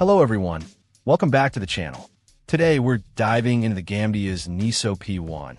Hello everyone, welcome back to the channel. Today we're diving into the GAMDIAS NESO P1,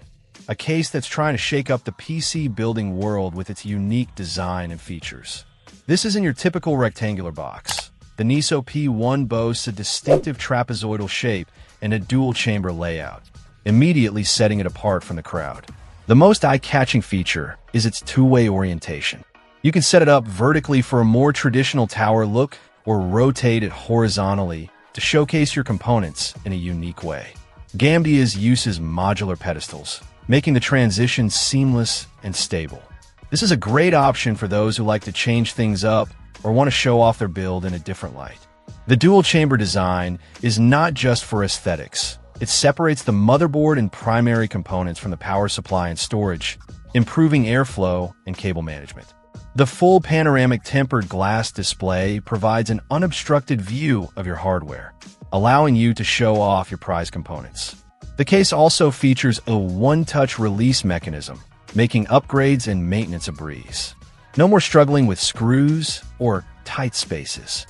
a case that's trying to shake up the PC building world with its unique design and features. This isn't your typical rectangular box. The NESO P1 boasts a distinctive trapezoidal shape and a dual-chamber layout, immediately setting it apart from the crowd. The most eye-catching feature is its two-way orientation. You can set it up vertically for a more traditional tower look or rotate it horizontally to showcase your components in a unique way. GAMDIAS uses modular pedestals, making the transition seamless and stable. This is a great option for those who like to change things up or want to show off their build in a different light. The dual-chamber design is not just for aesthetics. It separates the motherboard and primary components from the power supply and storage, improving airflow and cable management. The full panoramic tempered glass display provides an unobstructed view of your hardware, allowing you to show off your prized components. The case also features a one-touch release mechanism, making upgrades and maintenance a breeze. No more struggling with screws or tight spaces.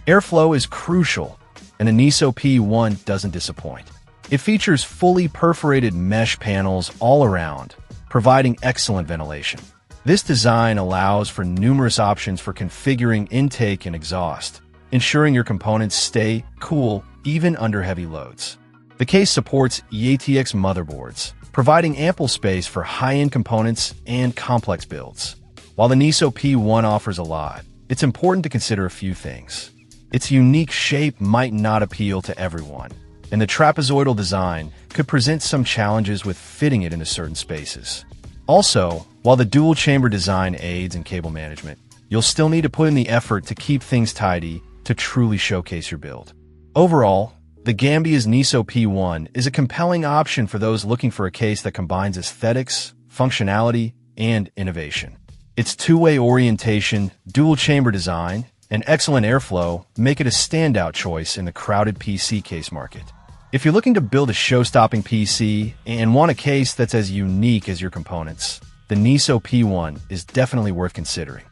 Airflow is crucial, and the NESO P1 doesn't disappoint. It features fully perforated mesh panels all around, providing excellent ventilation. This design allows for numerous options for configuring intake and exhaust, ensuring your components stay cool even under heavy loads. The case supports EATX motherboards, providing ample space for high-end components and complex builds. While the NESO P1 offers a lot, it's important to consider a few things. Its unique shape might not appeal to everyone, and the trapezoidal design could present some challenges with fitting it into certain spaces. Also, while the dual-chamber design aids in cable management, you'll still need to put in the effort to keep things tidy to truly showcase your build. Overall, the GAMDIAS NESO P1 is a compelling option for those looking for a case that combines aesthetics, functionality, and innovation. Its two-way orientation, dual-chamber design, and excellent airflow make it a standout choice in the crowded PC case market. If you're looking to build a show-stopping PC and want a case that's as unique as your components, the NESO P1 is definitely worth considering.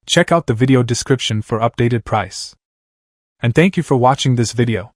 Check out the video description for updated price. And thank you for watching this video.